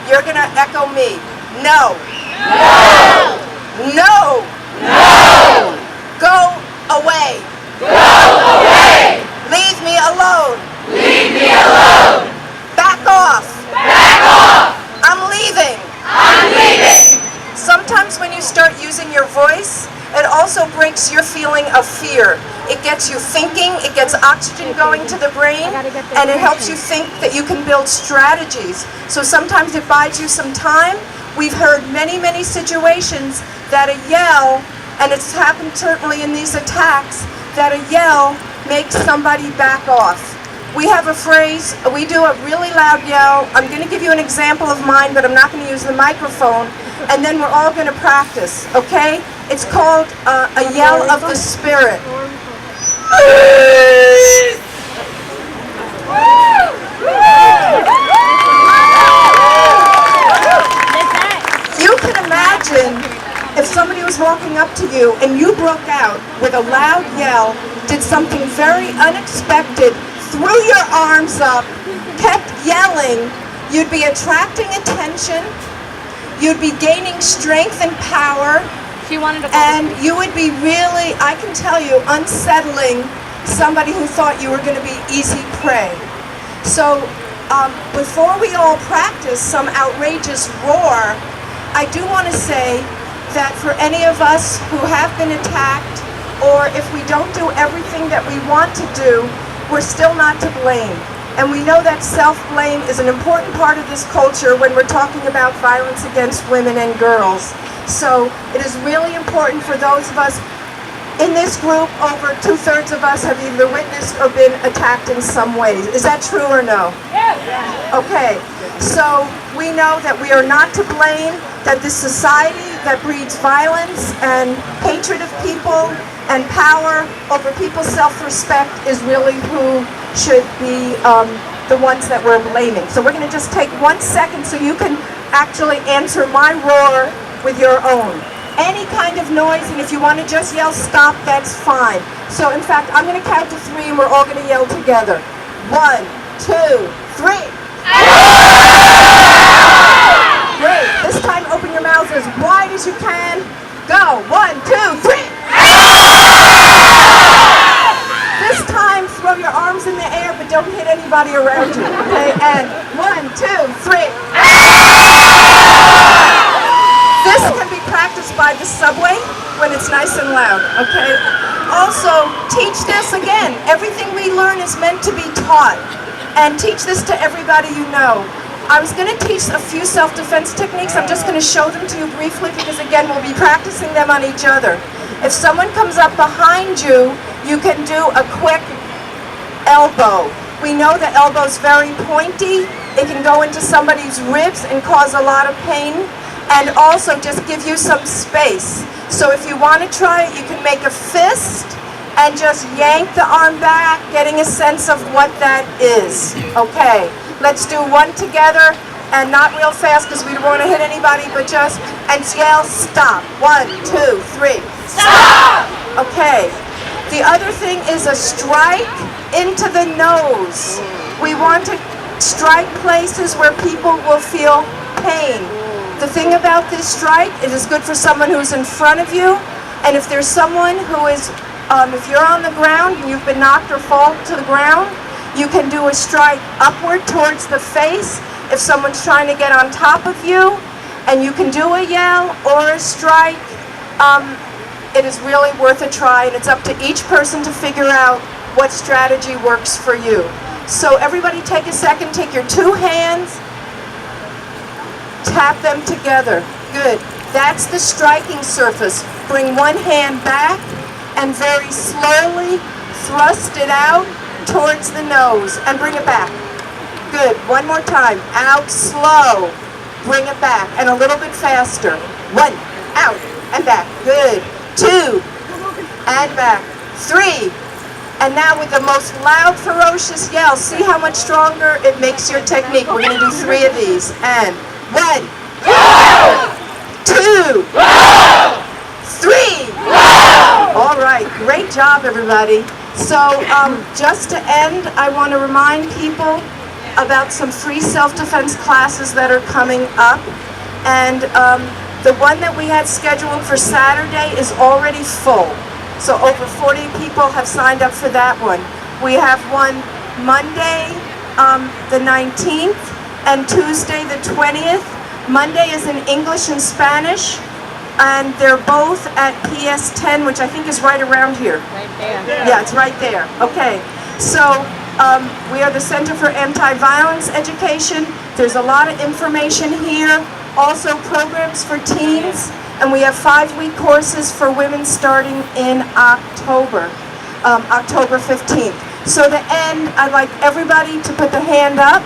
You're going to echo me. No. No. No. No. Go away. Go away. Leave me alone. Leave me alone. Back off. Back off. I'm leaving. I'm leaving. Sometimes when you start using your voice, it also breaks your feeling of fear. It gets you thinking, it gets oxygen going to the brain, and it helps you think that you can build strategies. So sometimes it buys you some time. We've heard many, many situations that a yell, and it's happened certainly in these attacks, that a yell makes somebody back off. We have a phrase, we do a really loud yell. I'm going to give you an example of mine, but I'm not going to use the microphone, and then we're all going to practice, okay? It's called a yell of the spirit. You can imagine if somebody was walking up to you and you broke out with a loud yell, did something very unexpected, threw your arms up, kept yelling, you'd be attracting attention, you'd be gaining strength and power, and you would be really, I can tell you, unsettling somebody who thought you were going to be easy prey. So before we all practice some outrageous roar, I do want to say that for any of us who have been attacked, or if we don't do everything that we want to do, we're still not to blame. And we know that self-blame is an important part of this culture when we're talking about violence against women and girls. So it is really important for those of us in this group, over 2/3 of us have either witnessed or been attacked in some ways. Is that true or no? Yes. Okay, so we know that we are not to blame, that this society that breeds violence and hatred of people and power over people's self-respect is really who should be the ones that we're blaming. So we're going to just take 1 second so you can actually answer my roar with your own. Any kind of noise, and if you want to just yell stop, that's fine. So in fact, I'm going to count to 3 and we're all going to yell together. 1, 2, 3. Great. This time open your mouths as wide as you can. Go. 1, 2, 3. This time throw your arms in the air but don't hit anybody around you. Okay, and 1, 2, 3. This can be practiced by the subway when it's nice and loud, okay? Also, teach this again. Everything we learn is meant to be taught. And teach this to everybody you know. I was going to teach a few self-defense techniques. I'm just going to show them to you briefly because, again, we'll be practicing them on each other. If someone comes up behind you, you can do a quick elbow. We know the elbow's very pointy. It can go into somebody's ribs and cause a lot of pain. And also just give you some space. So if you want to try it, you can make a fist and just yank the arm back, getting a sense of what that is. Okay, let's do one together and not real fast because we don't want to hit anybody, but just, and yell stop. 1, 2, 3. Stop! Okay, the other thing is a strike into the nose. We want to strike places where people will feel pain. The thing about this strike, it is good for someone who's in front of you, and if there's someone who is, if you're on the ground and you've been knocked or fall to the ground, you can do a strike upward towards the face if someone's trying to get on top of you, and you can do a yell or a strike. It is really worth a try, and it's up to each person to figure out what strategy works for you. So everybody take a second, take your 2 hands, tap them together. Good. That's the striking surface. Bring one hand back and very slowly thrust it out towards the nose and bring it back. Good. One more time. Out slow. Bring it back and a little bit faster. 1, out and back. Good. 2 and back. 3. And now with the most loud, ferocious yell, see how much stronger it makes your technique. We're going to do 3 of these. And 1, 2, 3. All right, great job, everybody. So just to end, I want to remind people about some free self-defense classes that are coming up. And the one that we had scheduled for Saturday is already full. So over 40 people have signed up for that one. We have one Monday, the 19th, and Tuesday, the 20th. Monday is in English and Spanish, and they're both at PS 10, which I think is right around here. Right there. Yeah, it's right there. Okay. So we are the Center for Anti-Violence Education. There's a lot of information here. Also programs for teens. And we have 5-week courses for women starting in October, October 15th. So to end, I'd like everybody to put the hand up.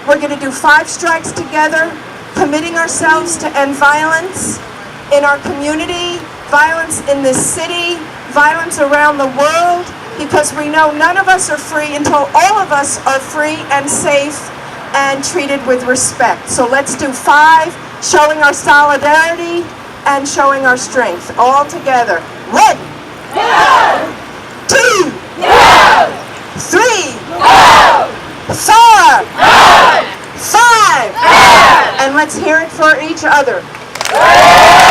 We're going to do 5 strikes together, committing ourselves to end violence in our community, violence in this city, violence around the world, because we know none of us are free until all of us are free and safe and treated with respect. So let's do 5, showing our solidarity and showing our strength, all together. 1, No! 2, No! 3, No! 4, No! 5, No! and let's hear it for each other. No!